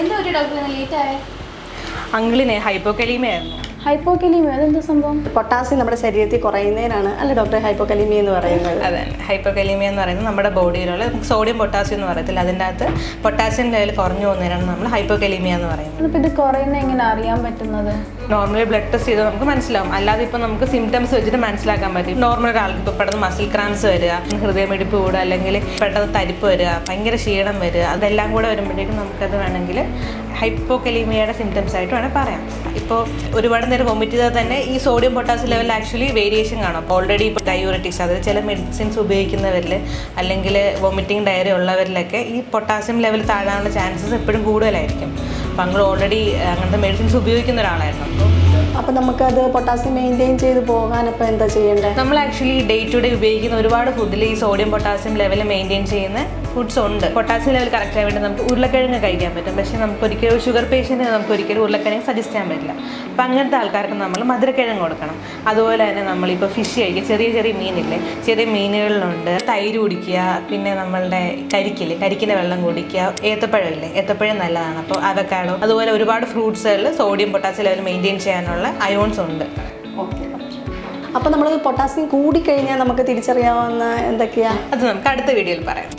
എന്താ ഒരു doctor late ആയ? അങ്കിളിനെ ഹൈപ്പോകലീമിയ ആയിരുന്നു. ഹൈപ്പോകലീമിയ അതെന്താ സംഭവം? പൊട്ടാസ്യം നമ്മുടെ ശരീരത്തിൽ കുറയുന്നതിനാണ് അല്ല ഡോക്ടർ ഹൈപ്പോകലീമിയ എന്ന് പറയുന്നത്? അതെ, ഹൈപ്പോകലീമിയ എന്ന് പറയുന്നത് നമ്മുടെ ബോഡിയിലുള്ള സോഡിയം പൊട്ടാസ്യം എന്ന് പറയത്തില്ല, അതിൻ്റെ അകത്ത് പൊട്ടാസ്യം ലെവൽ കുറഞ്ഞു പോകുന്നതിനാണ് നമ്മൾ ഹൈപ്പോകലീമിയ എന്ന് പറയുന്നത്. അതിപ്പോൾ ഇത് കുറയുന്ന എങ്ങനെ അറിയാൻ പറ്റുന്നത്? നോർമലി ബ്ലഡ് ടെസ്റ്റ് ചെയ്താൽ നമുക്ക് മനസ്സിലാവും. അല്ലാതെ ഇപ്പോൾ നമുക്ക് സിംറ്റംസ് വെച്ചിട്ട് മനസ്സിലാക്കാൻ പറ്റും. നോർമൽ ഒരാൾക്ക് ഇപ്പോൾ പെട്ടെന്ന് മസിൽ ക്രാംസ് വരിക, ഹൃദയമിടിപ്പ് കൂടുക, അല്ലെങ്കിൽ പെട്ടെന്ന് തരിപ്പ് വരിക, ഭയങ്കര ക്ഷീണം വരിക, അതെല്ലാം കൂടെ വരുമ്പോഴേക്കും നമുക്കത് വേണമെങ്കിൽ ഹൈപ്പോകലീമിയയുടെ സിംറ്റംസ് ആയിട്ട് വേണമെങ്കിൽ പറയാം. ഇപ്പോൾ ഒരുപാട് നേരം വൊമിറ്റ് ചെയ്താൽ തന്നെ ഈ sodium potassium level actually variation കാണും. ഓൾറെഡി ഇപ്പോൾ ഡയൂററ്റിക്സ്, അതായത് ചില മെഡിസിൻസ് ഉപയോഗിക്കുന്നവരിൽ അല്ലെങ്കിൽ വൊമിറ്റിംഗ് ഡയറി ഉള്ളവരിലൊക്കെ ഈ പൊട്ടാസ്യം ലെവൽ താഴാനുള്ള ചാൻസസ് എപ്പോഴും കൂടുതലായിരിക്കും. അപ്പോൾ നിങ്ങൾ ഓൾറെഡി അങ്ങനത്തെ മെഡിസിൻസ് ഉപയോഗിക്കുന്ന ഒരാളായിരുന്നു. അപ്പോൾ നമുക്കത് പൊട്ടാസ്യം മെയിൻറ്റെയിൻ ചെയ്ത് പോകാൻ അപ്പോൾ എന്താ ചെയ്യേണ്ടത്? നമ്മൾ ആക്ച്വലി ഡേ ടു ഡേ ഉപയോഗിക്കുന്ന ഒരുപാട് ഫുഡിൽ ഈ സോഡിയം പൊട്ടാസ്യം ലെവൽ മെയിൻറ്റെയിൻ ചെയ്യുന്ന ഫുഡ്സ് ഉണ്ട്. പൊട്ടാസ്യം ലെവൽ കറക്റ്റ് ആയി വേണ്ടി നമുക്ക് ഉരുളക്കിഴങ്ങ് കഴിക്കാൻ പറ്റും. പക്ഷേ നമുക്ക് ഒരിക്കലും ഷുഗർ പേഷ്യൻറ്റിന് നമുക്ക് ഒരിക്കലും ഉരുളക്കിഴങ്ങ് സജസ്റ്റ് ചെയ്യാൻ പറ്റില്ല. അപ്പോൾ അങ്ങനത്തെ ആൾക്കാർക്ക് നമ്മൾ മധുരക്കിഴങ്ങ് കൊടുക്കണം. അതുപോലെ തന്നെ നമ്മളിപ്പോൾ ഫിഷ് കഴിക്കുക, ചെറിയ ചെറിയ മീനില്ലേ, ചെറിയ മീനുകളിലുണ്ട് തൈര് കുടിക്കുക, പിന്നെ നമ്മളുടെ കരിക്കിൻ്റെ വെള്ളം കുടിക്കുക, ഏത്തപ്പഴമില്ലേ, ഏത്തപ്പഴം നല്ലതാണ്. അപ്പോൾ അവക്കാഡോ, അതുപോലെ ഒരുപാട് ഫ്രൂട്ട്സുകളിൽ സോഡിയം പൊട്ടാസ്യം ലെവൽ മെയിൻറ്റെയിൻ ചെയ്യാനുള്ള അയോൺസ് ഉണ്ട്. ഓക്കെ. അപ്പോൾ നമ്മൾ പൊട്ടാസ്യം കൂടിക്കഴിഞ്ഞാൽ നമുക്ക് തിരിച്ചറിയാവുന്ന എന്തൊക്കെയാണ്? അത് നമുക്ക് അടുത്ത വീഡിയോയിൽ പറയാം.